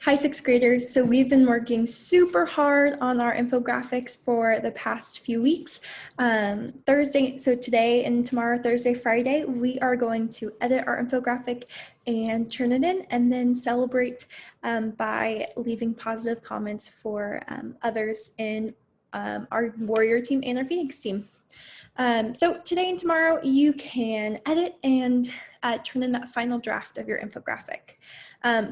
Hi, sixth graders. So we've been working super hard on our infographics for the past few weeks. So today and tomorrow, Thursday, Friday, we are going to edit our infographic and turn it in and then celebrate by leaving positive comments for others in our Warrior team and our Phoenix team. So today and tomorrow, you can edit and turn in that final draft of your infographic.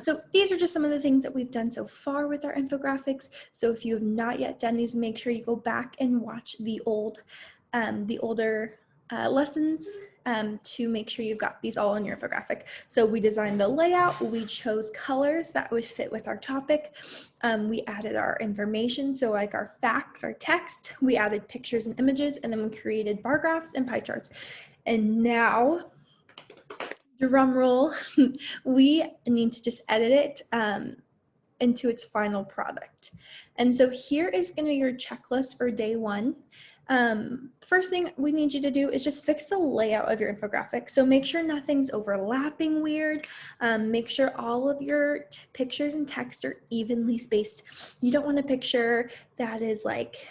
So these are just some of the things that we've done so far with our infographics. So if you have not yet done these, make sure you go back and watch the older lessons to make sure you've got these all in your infographic. So we designed the layout, we chose colors that would fit with our topic. We added our information, so like our facts, our text, we added pictures and images, and then we created bar graphs and pie charts. And now, drum roll, we need to just edit it into its final product. And so here is going to be your checklist for day one. First thing we need you to do is just fix the layout of your infographic. So make sure nothing's overlapping weird. Make sure all of your pictures and text are evenly spaced. You don't want a picture that is like,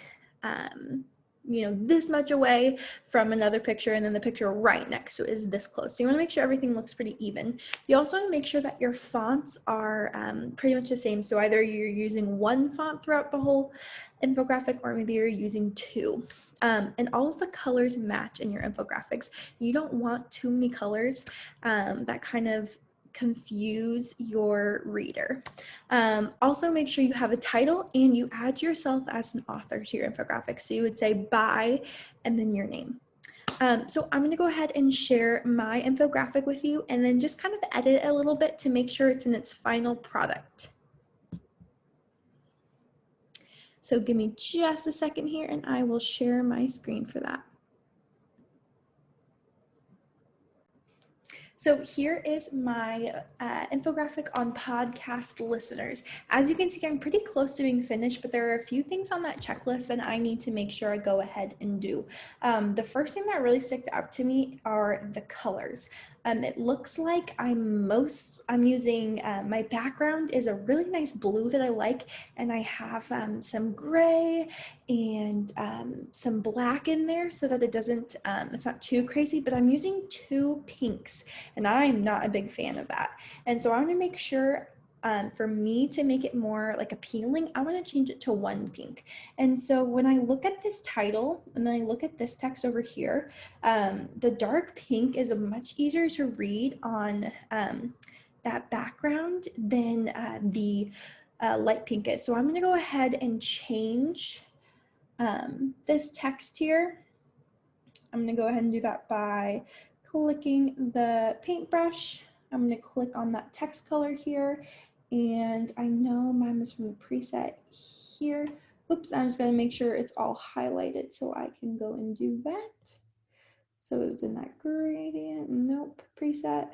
this much away from another picture, and then the picture right next to it is this close. So you want to make sure everything looks pretty even. You also want to make sure that your fonts are pretty much the same. So either you're using one font throughout the whole infographic, or maybe you're using two. And all of the colors match in your infographics. You don't want too many colors that kind of confuse your reader. Also, make sure you have a title and you add yourself as an author to your infographic. So you would say by and then your name. So I'm going to go ahead and share my infographic with you and then just kind of edit it a little bit to make sure it's in its final product. So give me just a second here and I will share my screen for that. So here is my infographic on podcast listeners. As you can see, I'm pretty close to being finished, but there are a few things on that checklist that I need to make sure I go ahead and do. The first thing that really sticks out to me are the colors. It looks like I'm using, my background is a really nice blue that I like, and I have some gray and some black in there so that it doesn't, it's not too crazy, but I'm using two pinks, and I'm not a big fan of that. And so I want to make sure for me to make it more like appealing, I want to change it to one pink. And so when I look at this title and then I look at this text over here, the dark pink is much easier to read on that background than the light pink is. So I'm going to go ahead and change this text here. I'm going to go ahead and do that by clicking the paintbrush. I'm going to click on that text color here, and I know mine was from the preset here. Oops, I'm just going to make sure it's all highlighted so I can go and do that. So it was in that gradient, nope, preset,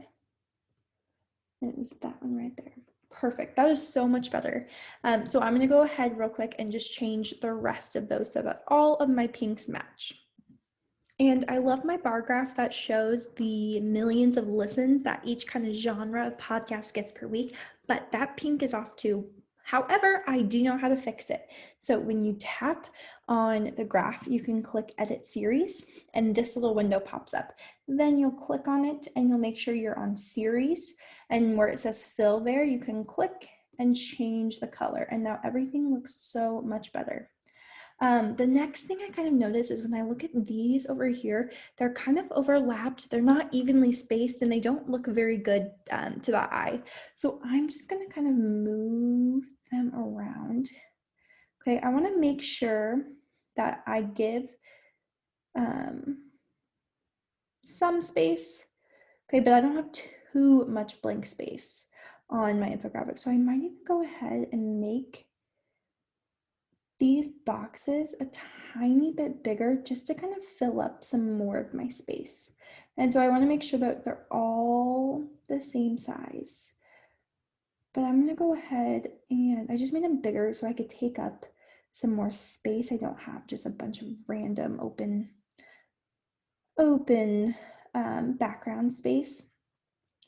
and it was that one right there. Perfect, that is so much better. So I'm going to go ahead real quick and just change the rest of those so that all of my pinks match. And I love my bar graph that shows the millions of listens that each kind of genre of podcast gets per week, but that pink is off too. However, I do know how to fix it. So when you tap on the graph, you can click Edit Series, and this little window pops up. Then you'll click on it, and you'll make sure you're on Series, and where it says Fill there, you can click and change the color, and now everything looks so much better. The next thing I kind of notice is when I look at these over here, they're kind of overlapped, they're not evenly spaced, and they don't look very good to the eye. So I'm just going to kind of move them around. Okay, I want to make sure that I give some space, okay, but I don't have too much blank space on my infographic. So I might even go ahead and make these boxes a tiny bit bigger just to kind of fill up some more of my space. And so I want to make sure that they're all the same size. But I'm going to go ahead and I just made them bigger so I could take up some more space. I don't have just a bunch of random open background space.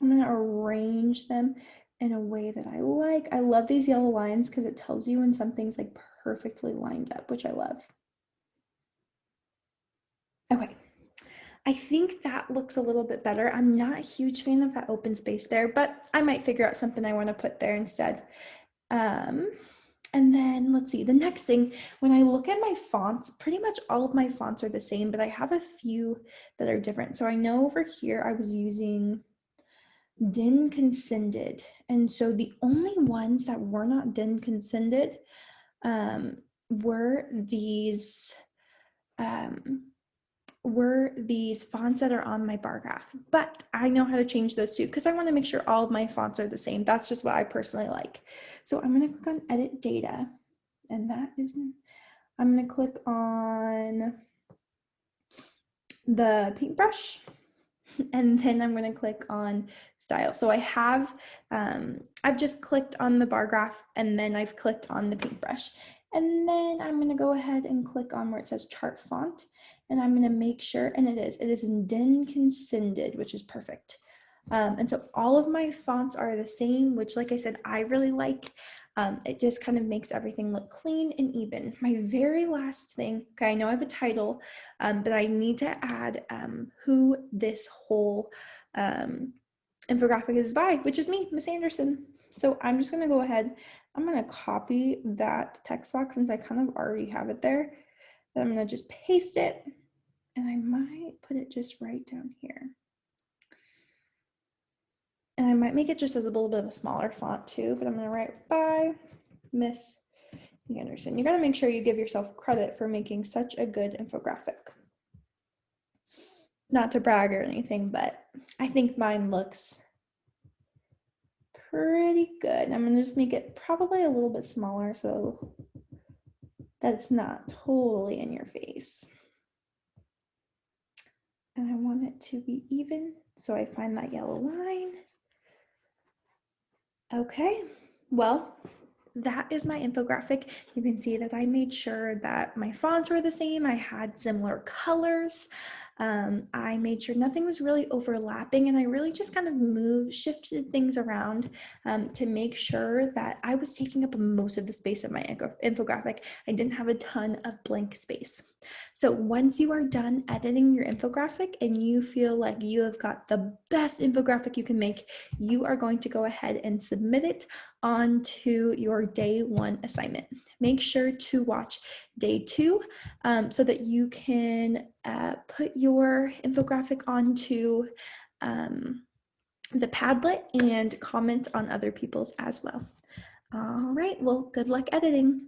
I'm going to arrange them in a way that I like. I love these yellow lines because it tells you when something's like perfectly lined up, which I love. Okay, I think that looks a little bit better. I'm not a huge fan of that open space there, but I might figure out something I want to put there instead. And then let's see, the next thing, when I look at my fonts, pretty much all of my fonts are the same, but I have a few that are different. So I know over here I was using DIN Consended. And so the only ones that were not DIN Consended were these fonts that are on my bar graph, but I know how to change those too because I want to make sure all of my fonts are the same. That's just what I personally like. So I'm going to click on edit data, and I'm going to click on the paintbrush, and then I'm going to click on style. So I've just clicked on the bar graph, and then I've clicked on the paintbrush. And then I'm going to go ahead and click on where it says chart font, and I'm going to make sure, and it is in DIN Consended, which is perfect. And so all of my fonts are the same, which, like I said, I really like. It just kind of makes everything look clean and even. My very last thing, okay, I know I have a title, but I need to add who this whole infographic is by, which is me, Miss Anderson. So I'm just going to go ahead. I'm going to copy that text box since I kind of already have it there. Then I'm going to just paste it, and I might put it just right down here. And I might make it just as a little bit of a smaller font too, but I'm going to write by Miss Anderson. You got to make sure you give yourself credit for making such a good infographic. Not to brag or anything, but I think mine looks pretty good. I'm going to just make it probably a little bit smaller so that it's not totally in your face. And I want it to be even, so I find that yellow line. Okay, well, that is my infographic. You can see that I made sure that my fonts were the same. I had similar colors. I made sure nothing was really overlapping, and I really just kind of shifted things around to make sure that I was taking up most of the space of my infographic. I didn't have a ton of blank space. So once you are done editing your infographic and you feel like you have got the best infographic you can make, you are going to go ahead and submit it onto your day 1 assignment. Make sure to watch day 2 so that you can put your infographic onto the Padlet and comment on other people's as well. All right, well, good luck editing.